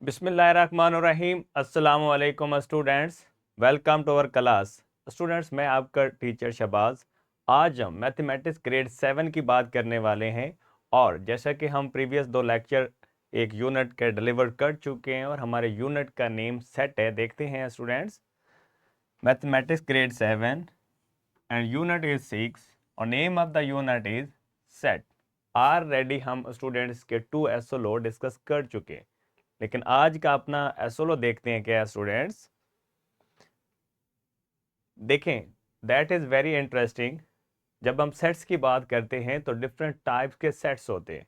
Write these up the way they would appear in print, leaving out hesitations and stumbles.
बिस्मिल्लाहिर्रहमानिर्रहीम। अस्सलामु अलैकुम students, welcome to our class. Students, मैं आपका टीचर शहबाज। आज हम मैथमेटिक्स ग्रेड 7 की बात करने वाले हैं। और जैसा कि हम प्रीवियस 2 लेक्चर एक यूनिट के डिलीवर कर चुके हैं और हमारे यूनिट का नेम सेट है। देखते हैं students, mathematics grade 7 and unit is 6 और name of the unit is set. Already हम स्टूडेंट्स के 2 एसओलो डिस्कस कर चुके हैं, लेकिन आज का अपना एसओलो देखते हैं क्या स्टूडेंट्स। देखें, दैट इज़ वेरी इंटरेस्टिंग। जब हम सेट्स की बात करते हैं तो डिफरेंट टाइप्स के सेट्स होते हैं।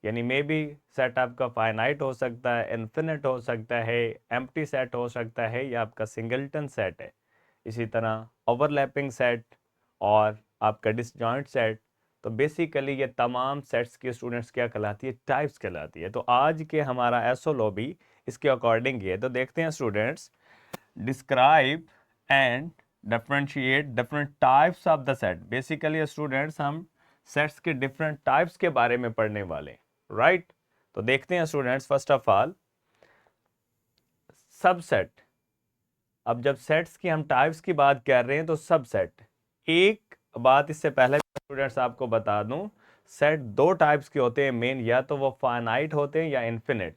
यानी मे बी सेट आपका फाइनाइट हो सकता है, इन्फिनिट हो सकता है, एम्प्टी सेट हो सकता है, या आपका सिंगलटन सेट है। इसी तरह ओवरलैपिंग सेट और आपका डिसजॉइंट सेट। तो बेसिकली ये तमाम सेट्स के स्टूडेंट्स क्या कहलाती है, टाइप्स कहलाती है। तो आज के हमारा एसओलो भी इसके अकॉर्डिंग ही है। तो देखते हैं students, describe and differentiate different types of the set. Basically students हम सेट्स के डिफरेंट टाइप्स के बारे में पढ़ने वाले, राइट। तो देखते हैं students, first of all subset. अब जब सेट्स की हम टाइप्स की बात कर रहे हैं तो सबसेट, एक बात इससे पहले स्टूडेंट्स आपको बता दूं, सेट 2 टाइप्स के होते हैं मेन, या तो वो फाइनाइट होते हैं या इन्फिनिट।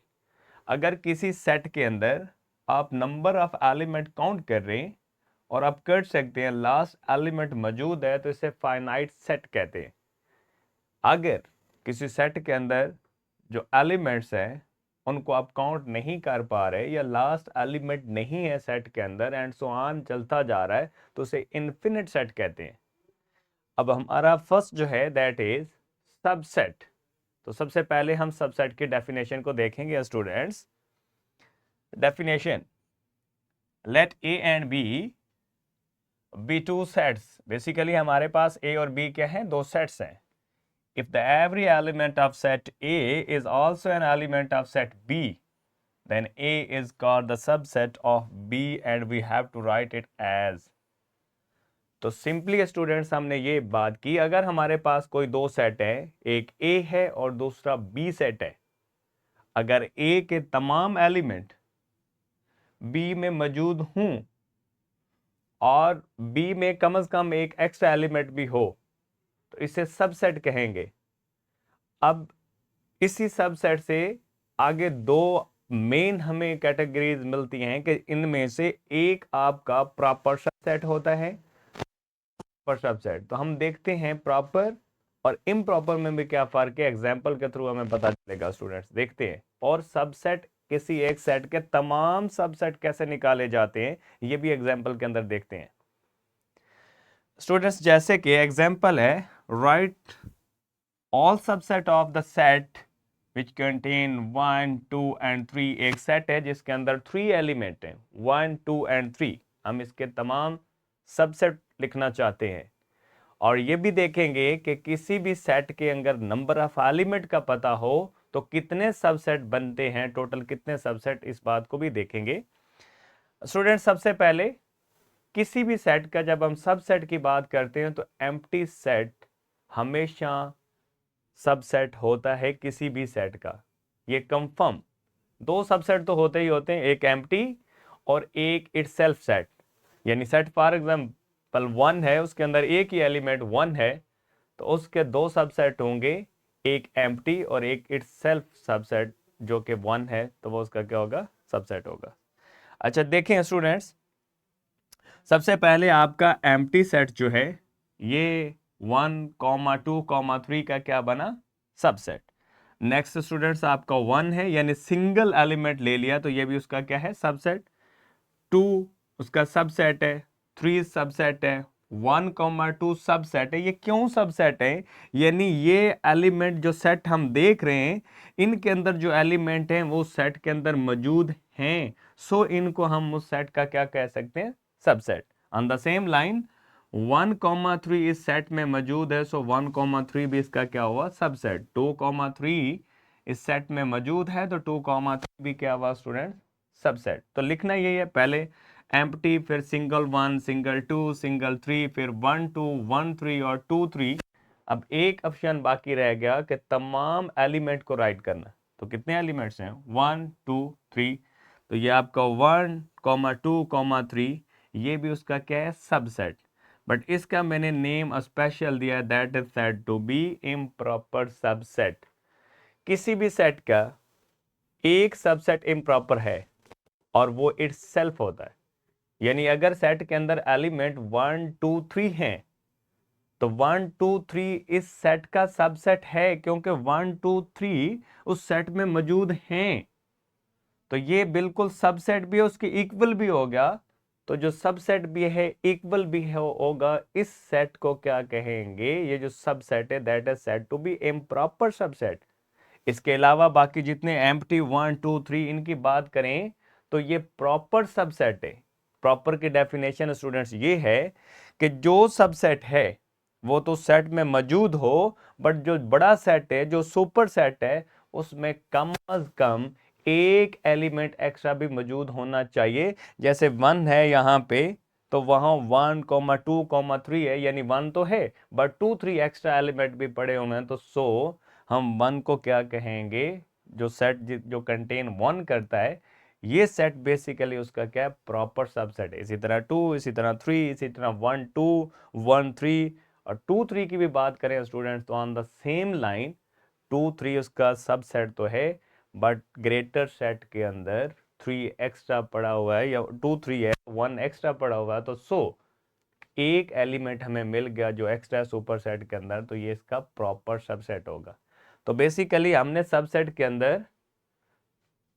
अगर किसी सेट के अंदर आप नंबर ऑफ एलिमेंट काउंट कर रहे हैं और आप कर सकते हैं लास्ट एलिमेंट मौजूद है, तो इसे फाइनाइट सेट कहते हैं। अगर किसी सेट के अंदर जो एलिमेंट्स हैं उनको आप काउंट नहीं कर पा रहे, या लास्ट एलिमेंट नहीं है सेट के अंदर, एंड सो ऑन चलता जा रहा है, तो उसे इनफिनिट सेट कहते हैं। अब हमारा फर्स्ट जो है दैट इज सबसेट। तो सबसे पहले हम सबसेट की डेफिनेशन को देखेंगे students. Definition, let A and B two sets. Basically हमारे पास ए और बी क्या है, 2 सेट्स हैं। If the every element of set A is also an element of set B, then A is called the subset of B and we have to write it as। तो simply students हमने ये बात की, अगर हमारे पास कोई 2 set है, एक A है और दूसरा B सेट है, अगर A के तमाम एलिमेंट B में मौजूद हों और B में कम से कम एक एक्स्ट्रा एलिमेंट भी हो, तो इसे सबसेट कहेंगे। अब इसी सबसेट से आगे 2 मेन हमें कैटेगरीज मिलती हैं कि इनमें से एक आपका प्रॉपर सबसेट होता है, प्रॉपर सबसेट। तो हम देखते हैं प्रॉपर और इम्प्रॉपर में भी क्या फर्क है, एग्जांपल के थ्रू हमें पता चलेगा स्टूडेंट्स। देखते हैं, और सबसेट किसी एक सेट के तमाम सबसेट कैसे निकाले जाते हैं, ये भी एग्जांपल के अंदर देखते हैं स्टूडेंट्स। जैसे कि एग्जांपल है, right all subset of the set which contain 1 2 and 3। एक सेट है जिसके अंदर 3 एलिमेंट हैं, 1 2 एंड 3। हम इसके तमाम सबसेट लिखना चाहते हैं। और ये भी देखेंगे कि किसी भी सेट के अंदर नंबर ऑफ एलिमेंट का पता हो तो कितने सबसेट बनते हैं, टोटल कितने सबसेट, इस बात को भी देखेंगे स्टूडेंट। सबसे पहले किसी भी सेट का जब हम सबसेट की बात करते हैं तो एम्प्टी सेट हमेशा सबसेट होता है किसी भी सेट का। ये कंफर्म, 2 सबसेट तो होते ही होते हैं, एक एम्प्टी और एक इटसेल्फ सेट। यानी सेट फॉर एग्जांपल 1 है, उसके अंदर एक ही एलिमेंट 1 है, तो उसके 2 सबसेट होंगे, एक एम्प्टी और एक इटसेल्फ सबसेट जो कि 1 है, तो वो उसका क्या होगा, सबसेट होगा। अच्छा देखें स्टूडेंट्स, सबसे पहले आपका एम्प्टी सेट जो है ये 1 2 3 का क्या बना, सबसेट। नेक्स्ट स्टूडेंट्स आपका 1 है, यानी सिंगल एलिमेंट ले लिया, तो ये भी उसका क्या है, सबसेट। 2 उसका सबसेट है, 3 सबसेट है, 1 2 सबसेट है। ये क्यों सबसेट है, यानी ये एलिमेंट जो सेट हम देख रहे हैं, इनके अंदर जो एलिमेंट हैं वो सेट के अंदर मौजूद हैं, सो इनको हम उस सेट का क्या कह सकते हैं, subset. On the same line 1 3 इस सेट में मौजूद है, सो 1 3 भी इसका क्या हुआ, सबसेट। 2 3 इस सेट में मौजूद है, तो 2 3 भी क्या हुआ स्टूडेंट, सबसेट। तो लिखना यही है, पहले एम्प्टी, फिर सिंगल 1 सिंगल 2 सिंगल 3, फिर 1 2 1 3 और 2 3। अब एक ऑप्शन बाकी रह गया कि तमाम एलिमेंट को राइट करना। तो कितने एलिमेंट्स हैं, 1 2 3। तो ये आपका 1,2,3 ये भी उसका क्या है, सबसेट। बट इसका मैंने नेम स्पेशल दिया है, that is said to be improper subset. किसी भी सेट का एक सबसेट इम्प्रॉपर है और वो इटसेल्फ होता है, यानी अगर सेट के अंदर एलिमेंट 1 2 3 हैं तो 1 2 3 इस सेट का सबसेट है, क्योंकि 1 2 3 उस सेट में मौजूद हैं। तो ये बिल्कुल सबसेट भी है, उसकी इक्वल भी हो गया। तो जो सबसेट भी है इक्वल भी होगा, इस सेट को क्या कहेंगे, ये जो सबसेट है that is said to be improper subset. इसके अलावा बाकी जितने एम्प्टी 1 2 3 इनकी बात करें तो ये प्रॉपर सबसेट है। प्रॉपर की डेफिनेशन स्टूडेंट्स ये है कि जो सबसेट है वो तो सेट में मौजूद हो, बट जो बड़ा सेट है, जो सुपर सेट है, उसमें कम अज कम एक एलिमेंट एक्स्ट्रा भी मौजूद होना चाहिए। जैसे 1 है यहाँ पे, तो वहां 1,2,3 है, यानी 1 तो है बट 2 3 एक्स्ट्रा एलिमेंट भी पड़े हुए हैं। तो हम 1 को क्या कहेंगे, जो सेट जो कंटेन 1 करता है, ये सेट बेसिकली उसका क्या है, प्रॉपर सबसेट है। इसी तरह 2, इसी तरह 3, इसी तरह 1 2 1 3 और 2 3 की भी बात करें स्टूडेंट्स तो ऑन द सेम लाइन 2 3 उसका सबसेट तो है, बट ग्रेटर सेट के अंदर 3 एक्स्ट्रा पड़ा हुआ है, या 2 3 है 1 एक्स्ट्रा पड़ा हुआ है। तो एक एलिमेंट हमें मिल गया जो एक्स्ट्रा सुपर सेट के अंदर, तो ये इसका प्रॉपर सबसेट होगा। तो बेसिकली हमने सबसेट के अंदर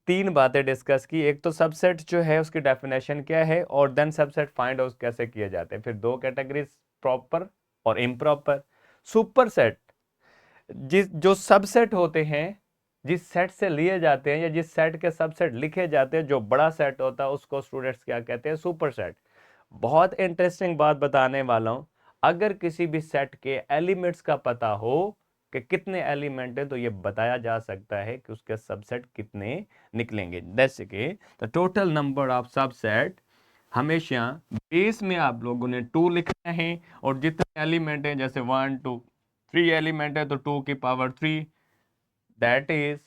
तीन बातें डिस्कस की। एक तो सबसेट जो है उसकी डेफिनेशन क्या है, और देन सबसेट फाइंड आउट कैसे किए जाते हैं। फिर दो कैटेगरीज, प्रॉपर और इम्प्रॉपर। सुपर सेट जो सबसेट होते हैं, जिस सेट से लिए जाते हैं या जिस सेट के सबसेट लिखे जाते हैं, जो बड़ा सेट होता है उसको स्टूडेंट्स क्या कहते हैं, सुपर सेट। बहुत इंटरेस्टिंग बात बताने वाला हूं। अगर किसी भी सेट के एलिमेंट्स का पता हो कि कितने एलिमेंट है, तो ये बताया जा सकता है कि उसके सबसेट कितने निकलेंगे। जैसे कि the total number of subset, हमेशा बेस में आप लोगों ने 2 लिखना है, और जितने एलिमेंट हैं जैसे 1 2 3 एलिमेंट है तो 2 की power 3, that is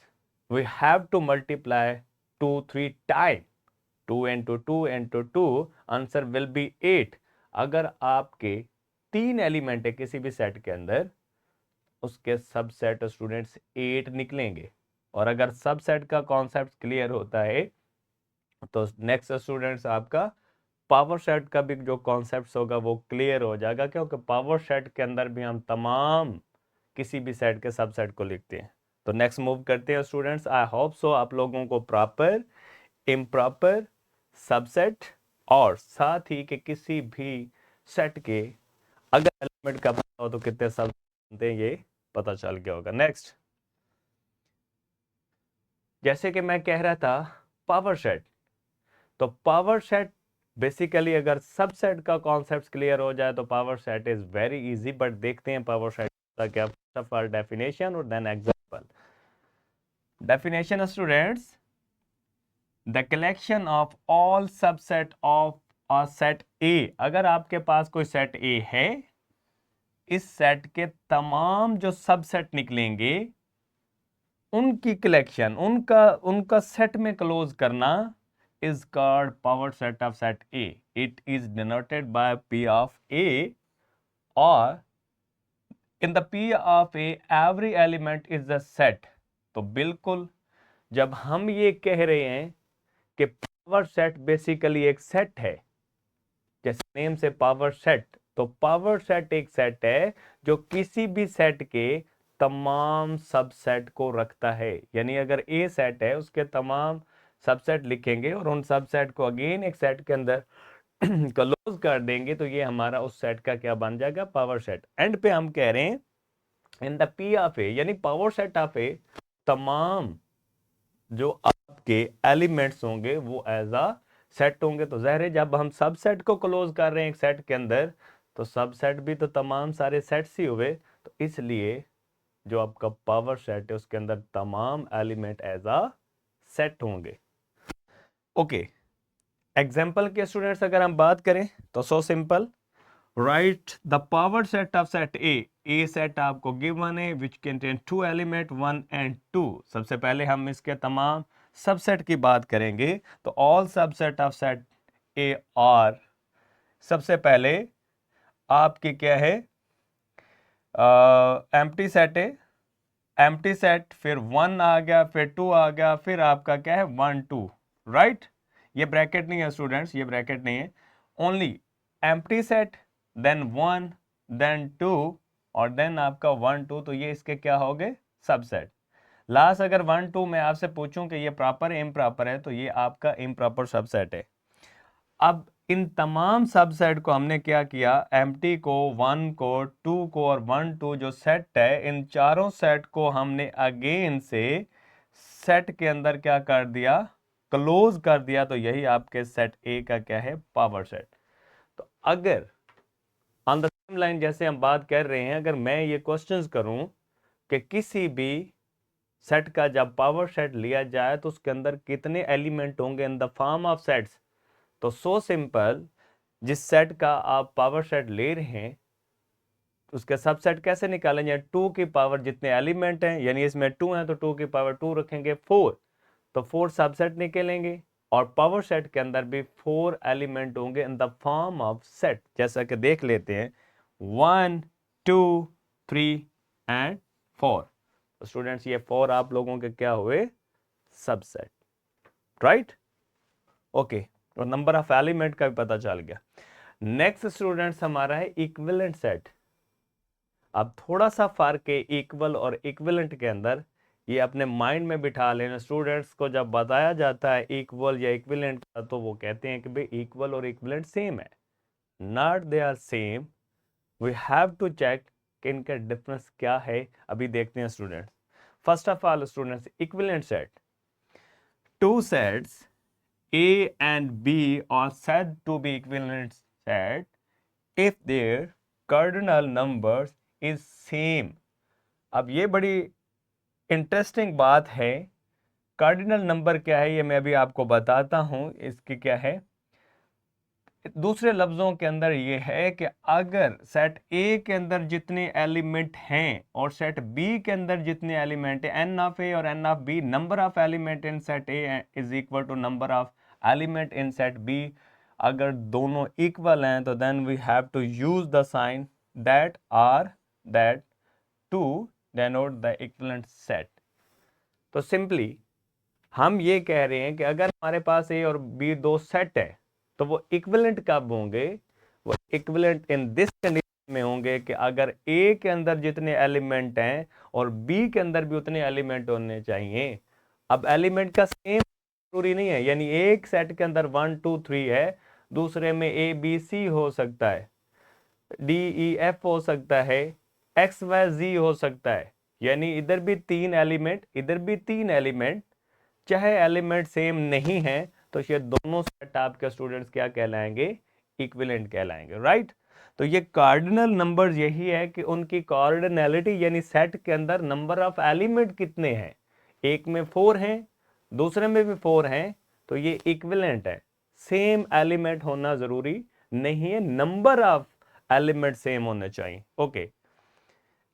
we have to multiply 2 3 time. 2 into 2 into 2 answer will be 8। अगर आपके 3 एलिमेंट है किसी भी सेट के अंदर, उसके सबसेट स्टूडेंट्स 8 निकलेंगे। और अगर सबसेट का कॉन्सेप्ट क्लियर होता है तो नेक्स्ट स्टूडेंट्स आपका पावर सेट का भी जो कॉन्सेप्ट होगा वो क्लियर हो जाएगा, क्योंकि पावर सेट के अंदर भी हम तमाम किसी भी सेट के सबसेट को लिखते हैं। तो नेक्स्ट मूव करते हैं स्टूडेंट्स। आई होप सो आप लोगों को प्रॉपर, इम्प्रॉपर, सबसेट और साथ ही के किसी भी सेट के अगर एलिमेंट का पता हो तो कितने सब बनते हैं ये पता चल गया होगा। नेक्स्ट, जैसे कि मैं कह रहा था पावर सेट, तो पावर सेट बेसिकली अगर सबसेट का कॉन्सेप्ट क्लियर हो जाए तो power set is very easy. But देखते हैं पावर सेट का क्या, फर्स्ट ऑफ ऑल डेफिनेशन और then example. Definition students, the collection of all subset of a set A. अगर आपके पास कोई सेट ए है, इस सेट के तमाम जो सबसेट निकलेंगे उनकी कलेक्शन, उनका उनका सेट में क्लोज करना is called power set of set A. It is denoted by P of A, or in the P of A every element is a set. तो बिल्कुल जब हम ये कह रहे हैं कि पावर सेट बेसिकली एक सेट है, जैसे नेम से पावर सेट, तो पावर सेट एक सेट है जो किसी भी सेट के तमाम सबसेट को रखता है। यानी अगर ए सेट है उसके तमाम सबसेट लिखेंगे और उन सबसेट को अगेन एक सेट के अंदर क्लोज कर देंगे, तो ये हमारा उस सेट का क्या बन जाएगा, पावर सेट। एंड पे हम कह रहे हैं इन द पी ऑफ ए, यानी पावर सेट ऑफ ए, तमाम जो आपके एलिमेंट्स होंगे वो एज अ सेट होंगे। तो ज़ाहिर है जब हम सबसेट को क्लोज कर रहे हैं एक सेट के अंदर, तो सबसेट भी तो तमाम सारे सेट्स ही हुए। तो इसलिए जो आपका पावर सेट है उसके अंदर तमाम एलिमेंट एज अ सेट होंगे। ओके, एग्जाम्पल के स्टूडेंट्स अगर हम बात करें तो so simple, right the power set of set A set आपको गिवन है which contain two element 1 and 2। सबसे पहले हम इसके तमाम सबसेट की बात करेंगे। तो all subset of set A R, सबसे पहले आपकी क्या है, एम्प्टी सेट है, एम्प्टी सेट, फिर 1 आ गया, फिर 2 आ गया, फिर आपका क्या है 1 2, राइट। ये ब्रैकेट नहीं है स्टूडेंट्स, ये ब्रैकेट नहीं है, only empty set, then 1, then 2 और देन आपका 1 2। तो ये इसके क्या हो गए, सबसेट। लास्ट अगर 1 2 मैं आपसे पूछूं कि ये प्रॉपर है इम्प्रॉपर है, तो ये आपका इम्प्रॉपर सबसेट है। अब इन तमाम सबसेट को हमने क्या किया, एम्प्टी को, 1 को, 2 को और 1 2 जो सेट है, इन चारों सेट को हमने अगेन से सेट के अंदर क्या कर दिया, क्लोज कर दिया। तो यही आपके सेट ए का क्या है, पावर सेट। तो अगर ऑन द सेम लाइन जैसे हम बात कर रहे हैं, अगर मैं ये क्वेश्चंस करूं कि किसी भी सेट का जब पावर सेट लिया जाए तो उसके अंदर कितने एलिमेंट होंगे in the form of sets, तो सो सिंपल, जिस सेट का आप पावर सेट ले रहे हैं उसके सबसेट कैसे निकालेंगे, 2 की पावर जितने एलिमेंट हैं, यानी इसमें 2 हैं तो 2 की पावर 2 रखेंगे, 4, तो 4 सबसेट निकलेंगे। और पावर सेट के अंदर भी 4 एलिमेंट होंगे in the form of set, जैसा कि देख लेते हैं 1 2 3 एंड 4। तो स्टूडेंट्स ये 4 आप लोगों के क्या हुए, सबसेट, राइट। ओके, और नंबर ऑफ एलिमेंट का भी पता चल गया। नेक्स्ट स्टूडेंट्स हमारा है इक्विवेलेंट सेट। अब थोड़ा सा फर्क है इक्वल और इक्विवेलेंट के अंदर, ये अपने माइंड में बिठा लेना। स्टूडेंट्स को जब बताया जाता है इक्वल या इक्विवेलेंट का, तो वो कहते हैं कि भाई इक्वल और इक्विवेलेंट सेम है, not they are same, we have to check कि इनका डिफरेंस क्या है। अभी देखते हैं students. First of all students, equivalent set, two sets A and B are said to be equivalent set if their cardinal numbers is same। अब ये बड़ी इंटरेस्टिंग बात है। कार्डिनल नंबर क्या है ये मैं अभी आपको बताता हूं। इसकी क्या है, दूसरे लफ्जों के अंदर ये है कि अगर सेट ए के अंदर जितने एलिमेंट हैं और सेट बी के अंदर जितने एलिमेंट हैं, एन ऑफ ए और n of B, number of element in set A is equal to number of element in set B, अगर दोनों इक्वल हैं तो then we have to use the sign that are that to denote the equivalent set. तो simply हम ये कह रहे हैं कि अगर हमारे पास ए और बी दो सेट है तो वो इक्विवेलेंट कब होंगे, वो इक्विवेलेंट इन दिस कंडीशन में होंगे कि अगर ए के अंदर जितने एलिमेंट हैं और बी के अंदर भी उतने एलिमेंट होने चाहिए। अब एलिमेंट का सेम जरूरी नहीं है, यानी एक सेट के अंदर 1 2 3 है, दूसरे में ए बी सी हो सकता है, डी ई एफ हो सकता है, एक्स वाई जी हो सकता है, यानी इधर भी 3 एलिमेंट इधर भी 3 एलिमेंट, चाहे एलिमेंट सेम नहीं है तो ये दोनों सेट आपके स्टूडेंट्स क्या कहलाएंगे, इक्विवेलेंट कहलाएंगे, राइट। तो ये कार्डिनल नंबर्स यही है कि उनकी कार्डिनैलिटी, यानी सेट के अंदर नंबर ऑफ एलिमेंट कितने हैं, एक में 4 हैं दूसरे में भी 4 हैं, तो ये इक्विवेलेंट है। सेम एलिमेंट होना जरूरी नहीं है, नंबर ऑफ एलिमेंट सेम होने चाहिए। ओके,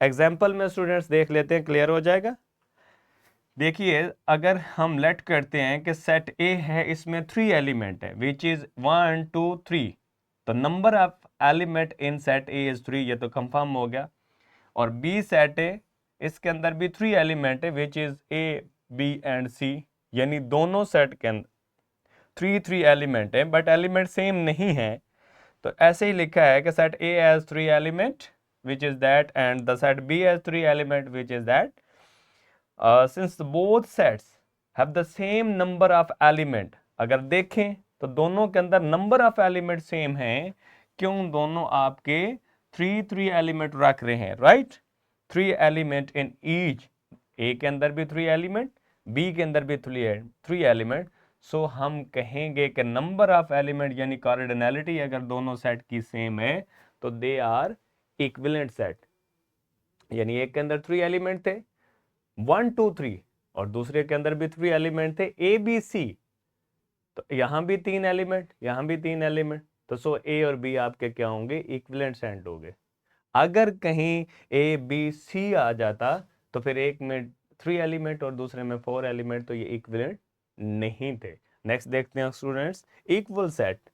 एग्जाम्पल में स्टूडेंट्स देख लेते हैं, क्लियर हो जाएगा। देखिए अगर हम लेट करते हैं कि सेट ए है, इसमें 3 एलिमेंट है विच इज 1 2 3, तो number of element in set A is 3, ये तो कंफर्म हो गया। और बी सेट है, इसके अंदर भी 3 एलिमेंट है which is A B and C, यानी दोनों सेट के अंदर 3 एलिमेंट है बट एलिमेंट सेम नहीं है। तो ऐसे ही लिखा है कि set A has 3 element which is that and the set B has 3 element which is that. Since both sets have the same number of element, अगर देखें तो दोनों के अंदर नंबर ऑफ एलिमेंट सेम हैं, क्यों, दोनों आपके 3 एलिमेंट रख रहे हैं, राइट। 3 एलिमेंट इन ईच, ए के अंदर भी 3 एलिमेंट, बी के अंदर भी 3 एलिमेंट। सो हम कहेंगे कि नंबर ऑफ एलिमेंट यानी कार्डिनैलिटी अगर दोनों सेट की सेम है तो दे आर इक्विवेलेंट सेट, यानी एक के अंदर 3 एलिमेंट थे 1 2 3 और दूसरे के अंदर भी 3 एलिमेंट थे ए बी सी, तो यहां भी 3 एलिमेंट यहां भी 3 एलिमेंट, तो सो ए और बी आपके क्या होंगे, इक्विवेलेंट सेट होंगे। अगर कहीं ए बी सी आ जाता तो फिर एक में 3 एलिमेंट और दूसरे में 4 एलिमेंट, तो ये इक्विवेलेंट नहीं थे। नेक्स्ट देखते हैं स्टूडेंट्स, इक्वल सेट।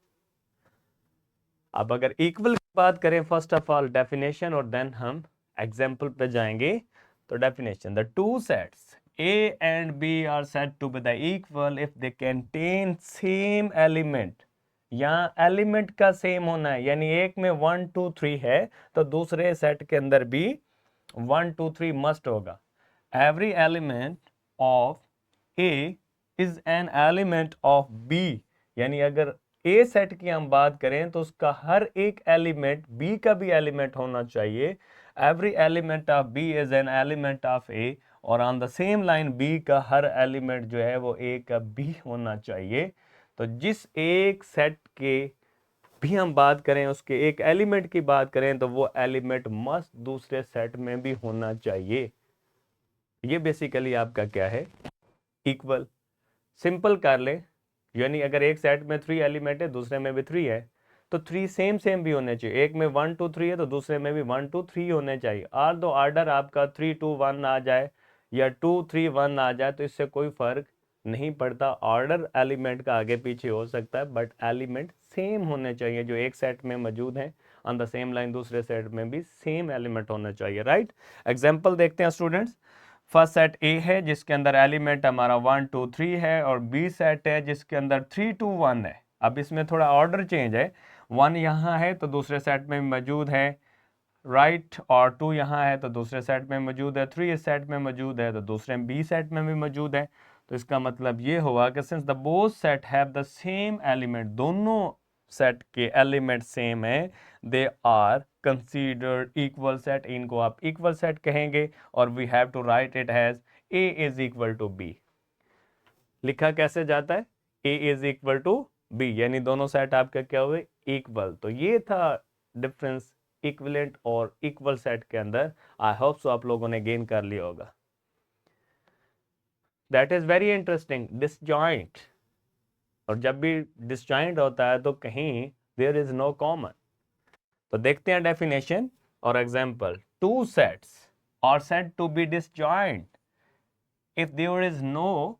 अब अगर इक्वल की बात करें, फर्स्ट ऑफ ऑल डेफिनेशन और देन हम एग्जांपल पे जाएंगे। तो definition, the two sets A and B are said to be the equal if they contain same element. यहाँ एलिमेंट का सेम होना है, यानी एक में 1 2 3 है तो दूसरे सेट के अंदर भी 1 2 3 मस्ट होगा। Every element of A is an element of B, यानी अगर ए सेट की हम बात करें तो उसका हर एक एलिमेंट बी का भी एलिमेंट होना चाहिए। Every element of B is an element of A, और on the same line B का हर एलिमेंट जो है वो ए का बी होना चाहिए। तो जिस एक सेट के भी हम बात करें, उसके एक एलिमेंट की बात करें, तो वो एलिमेंट मस्ट दूसरे सेट में भी होना चाहिए। ये बेसिकली आपका क्या है, इक्वल। सिंपल कर ले, यानी अगर एक सेट में 3 एलिमेंट है, दूसरे में भी 3 है, तो 3 सेम सेम भी होने चाहिए। एक में 1 2 3 है तो दूसरे में भी 1 2 3 होने चाहिए। और दो ऑर्डर आपका 3 2 1 आ जाए या 2 3 1 आ जाए तो इससे कोई फर्क नहीं पड़ता। ऑर्डर एलिमेंट का आगे पीछे हो सकता है, बट एलिमेंट सेम होने चाहिए। जो एक सेट में मौजूद है ऑन द सेम लाइन दूसरे सेट में भी सेम एलिमेंट होना चाहिए, राइट। एग्जाम्पल देखते हैं स्टूडेंट्स। फर्स्ट सेट ए है जिसके अंदर एलिमेंट हमारा 1 2 3 है, और बी सेट है जिसके अंदर 3 2 1 है। अब इसमें थोड़ा ऑर्डर चेंज है, 1 यहाँ है तो दूसरे सेट में मौजूद है, राइट, और 2 यहाँ है तो दूसरे सेट में मौजूद है, 3 इस सेट में मौजूद है तो दूसरे बी सेट में भी मौजूद है। तो इसका मतलब ये हुआ कि since the both set have the same element, दोनों सेट के एलिमेंट सेम है, they are considered equal set. इनको आप इक्वल सेट कहेंगे, और we have to write it as A is equal to B. लिखा कैसे जाता है, A is equal to B, यानी दोनों सेट आपके क्या हुए, इक्वल। तो ये था डिफरेंस इक्विवेलेंट और इक्वल सेट के अंदर। आई होप सो आप लोगों ने गेन कर लिया होगा। That is very interesting, disjoint. और जब भी डिसजॉइंट होता है तो कहीं देयर इज नो कॉमन। तो देखते हैं डेफिनेशन और example. Two sets are said to be disjoint if there is no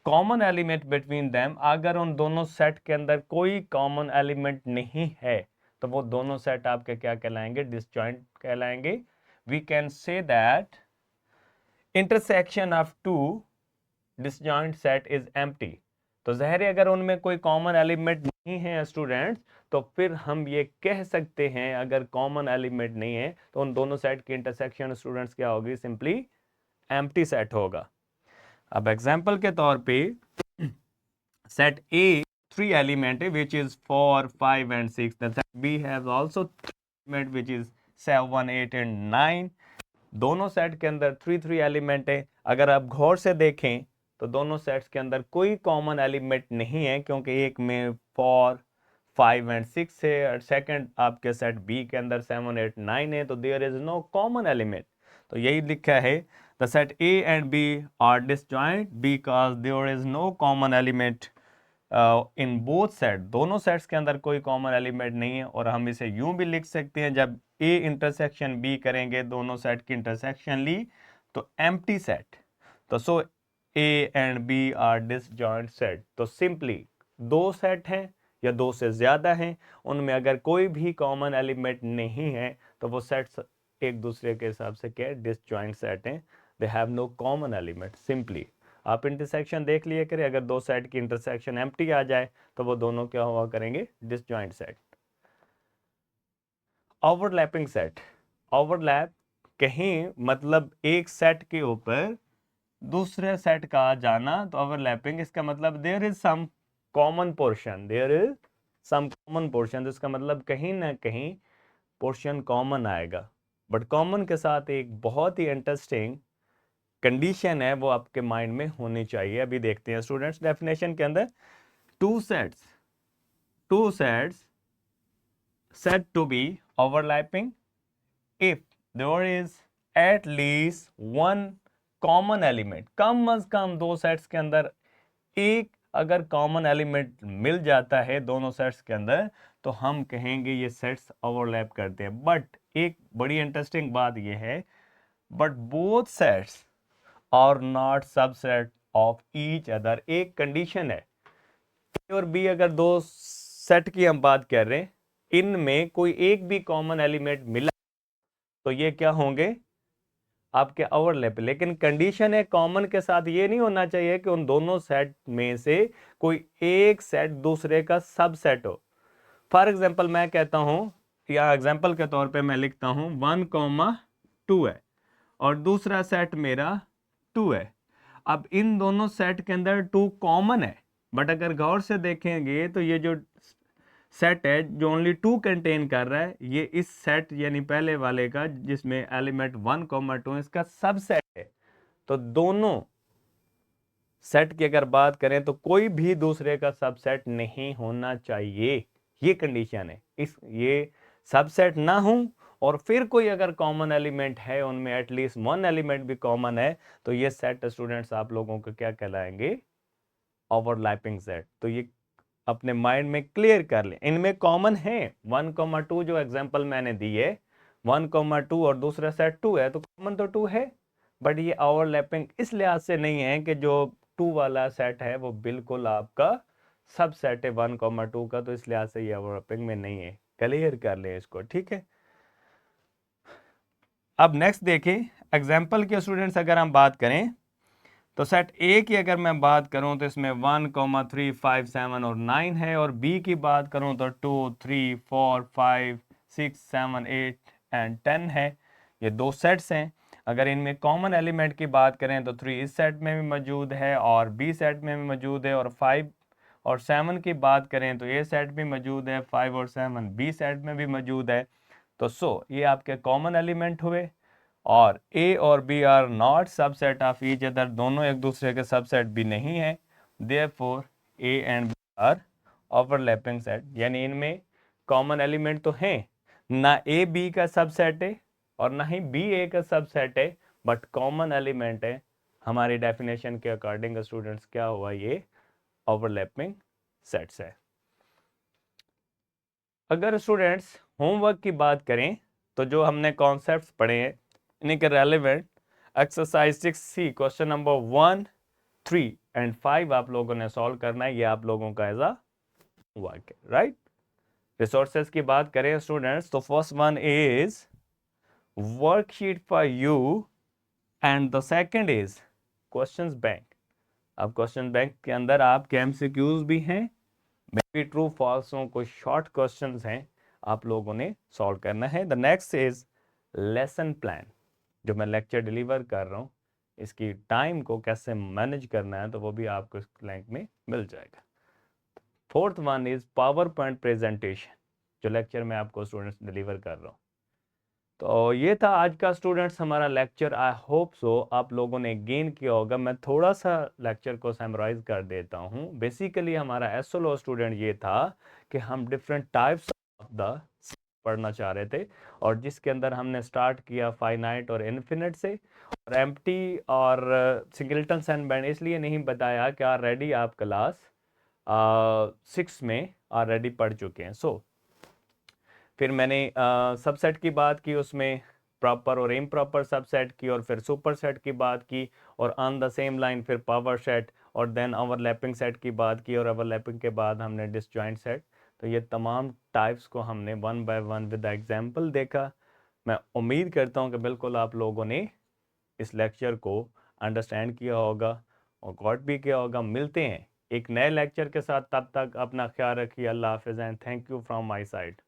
common element between them. अगर उन दोनों सेट के अंदर कोई कॉमन एलिमेंट नहीं है तो वो दोनों सेट आपके क्या कहलाएंगे, डिसजॉइंट कहलाएंगे। We can say that intersection of two disjoint set is empty. तो ज़ाहिर है अगर उनमें कोई कॉमन एलिमेंट नहीं है स्टूडेंट्स, तो फिर हम ये कह सकते हैं अगर कॉमन एलिमेंट नहीं है तो उन दोनों सेट की इंटरसेक्शन स्टूडेंट्स क्या होगी, सिंपली एम्प्टी सेट होगा। अब एग्जांपल के तौर पे set A 3 element which is 4 5 and 6, then set B has also 3 element which is 7 8 and 9। दोनों सेट के अंदर 3 3 एलिमेंट है। अगर आप गौर से देखें तो दोनों सेट्स के अंदर कोई कॉमन एलिमेंट नहीं है, क्योंकि एक में 4 5 एंड 6 है और सेकंड आपके सेट बी के अंदर 7 8 9 है, तो there is no common element. तो यही लिखा है, the set A and B are disjoint because there is no common element in both set. दोनों सेट्स के अंदर कोई कॉमन एलिमेंट नहीं है। और हम इसे यूं भी लिख सकते हैं, जब ए इंटरसेक्शन बी करेंगे, दोनों सेट की इंटरसेक्शन ली तो एम्प्टी सेट। तो so A and B are disjoint set. तो सिंपली दो सेट हैं या दो से ज्यादा हैं, उनमें अगर कोई भी कॉमन एलिमेंट नहीं है तो वो सेट्स एक दूसरे के हिसाब से क्या डिसजॉइंट सेट हैं। They have no common element. Simply आप इंटरसेक्शन देख लिए करें, अगर दो सेट की इंटरसेक्शन एम्प्टी आ जाए तो वो दोनों क्या हुआ करेंगे, disjoint set. Overlapping set, overlap कहीं मतलब एक सेट के ऊपर दूसरे सेट का आ जाना, तो ओवरलैपिंग इसका मतलब there is some common portion, there is some common portion. तो इसका मतलब कहीं ना कहीं पोर्शन कॉमन आएगा। बट कॉमन के साथ एक बहुत ही इंटरेस्टिंग कंडीशन है, वो आपके माइंड में होनी चाहिए। अभी देखते हैं स्टूडेंट्स डेफिनेशन के अंदर। Two sets said to be overlapping if there is at least one common element। कम अज कम दो सेट्स के अंदर एक अगर कॉमन एलिमेंट मिल जाता है दोनों सेट्स के अंदर, तो हम कहेंगे ये सेट्स ओवरलैप करते हैं। बट एक बड़ी इंटरेस्टिंग बात ये है, but both sets are not subset of each other. एक कंडीशन है, ए और बी अगर दो सेट की हम बात कर रहे हैं, इनमें कोई एक भी कॉमन एलिमेंट मिला तो ये क्या होंगे, आपके ओवरलैप। लेकिन कंडीशन है कॉमन के साथ ये नहीं होना चाहिए कि उन दोनों सेट में से कोई एक सेट दूसरे का सबसेट हो। फॉर एग्जाम्पल मैं कहता हूं, या एग्जाम्पल के तौर पे मैं लिखता हूं 1,2 है और दूसरा सेट मेरा 2 है। अब इन दोनों सेट के अंदर 2 कॉमन है, बट अगर गौर से देखेंगे तो ये जो सेट है जो ओनली 2 कंटेन कर रहा है, ये इस सेट यानी पहले वाले का जिसमें एलिमेंट 1,2 इसका सबसेट है। तो दोनों सेट की अगर बात करें तो कोई भी दूसरे का सबसेट नहीं होना चाहिए, ये कंडीशन है। इस ये सबसेट ना हो और फिर कोई अगर कॉमन एलिमेंट है, उनमें एटलीस्ट वन एलिमेंट भी कॉमन है, तो ये सेट स्टूडेंट्स आप लोगों को क्या कहलाएंगे, ओवरलैपिंग सेट। तो ये अपने माइंड में क्लियर कर लें। इनमें कॉमन है 1,2 जो एग्जांपल मैंने दी है, 1,2 और दूसरा सेट 2 है, तो कॉमन तो 2 है, बट ये ओवरलैपिंग इस लिहाज से नहीं है कि जो 2 वाला सेट है वो बिल्कुल आपका सब सेट है 1,2 का, तो इस लिहाज से ये ओवरलैपिंग में नहीं है। क्लियर कर लें इसको, ठीक है। अब नेक्स्ट देखें, एग्जाम्पल के स्टूडेंट्स अगर हम बात करें तो सेट ए की अगर मैं बात करूं तो इसमें 1,3, 5, 7 और 9 है, और बी की बात करूं तो 2, 3, 4, 5, 6, 7, 8 एंड 10 है। ये दो सेट्स हैं। अगर इनमें कॉमन एलिमेंट की बात करें तो 3 इस सेट में भी मौजूद है और बी सेट में भी मौजूद है, और 5 और 7 की बात करें तो ए सेट भी मौजूद है, 5 और 7 बी सेट में भी मौजूद है। तो ये आपके कॉमन एलिमेंट हुए, और ए और B are not subset of each other, दोनों एक दूसरे के सबसेट भी नहीं है। Therefore A and B are overlapping set, यानी इनमें कॉमन एलिमेंट तो हैं, ना ए बी का सबसेट है और ना ही बी ए का सबसेट है, बट कॉमन एलिमेंट है। हमारी डेफिनेशन के अकॉर्डिंग स्टूडेंट्स क्या हुआ, ये ओवरलैपिंग सेट्स है। अगर स्टूडेंट्स होमवर्क की बात करें तो जो हमने कॉन्सेप्ट्स पढ़े हैं इन्हीं के relevant exercise 6C question number 1, 3 and 5 आप लोगों ने सॉल्व करना है। ये आप लोगों का एज अ वर्क है, राइट। रिसोर्सेज की बात करें स्टूडेंट्स तो first one is worksheet for you and the second is questions bank. अब क्वेश्चन बैंक के अंदर आपके एमसीक्यूज भी हैं, मे बी ट्रू फॉल्सों को शॉर्ट क्वेश्चंस हैं, आप लोगों ने सॉल्व करना है। The next is lesson plan, जो मैं लेक्चर डिलीवर कर रहा हूँ इसकी टाइम को कैसे मैनेज करना है तो वो भी आपको इस लिंक में मिल जाएगा। Fourth one is power point presentation, जो लेक्चर मैं आपको स्टूडेंट्स डिलीवर कर रहा हूँ। तो ये था आज का स्टूडेंट्स हमारा लेक्चर। आई होप सो आप लोगों ने गेन किया होगा। मैं थोड़ा सा लेक्चर को समराइज कर देता हूँ। बेसिकली हमारा एसओलो स्टूडेंट ये था कि हम डिफरेंट टाइप्स ऑफ द पढ़ना चाह रहे थे, और जिसके अंदर हमने स्टार्ट किया फाइनाइट और इन्फिनिट से, और एम्प्टी और सिंगलटन एंड बैंड इसलिए नहीं बताया कि ऑलरेडी आप क्लास 6 में ऑलरेडी पढ़ चुके हैं। फिर मैंने सबसेट की बात की, उसमें प्रॉपर और इम्प्रॉपर सबसेट की, और फिर सुपर सेट की बात की, और ऑन द सेम लाइन फिर पावर सेट, और देन ओवरलैपिंग सेट की बात की, और ओवरलैपिंग के बाद हमने डिसजॉइंट सेट। तो ये तमाम टाइप्स को हमने one by one with example देखा। मैं उम्मीद करता हूँ कि बिल्कुल आप लोगों ने इस लेक्चर को अंडरस्टैंड किया होगा और गॉट भी किया होगा। मिलते हैं एक नए लेक्चर के साथ, तब तक अपना ख्याल रखिए। अल्लाह हाफिज़ and thank you from my side.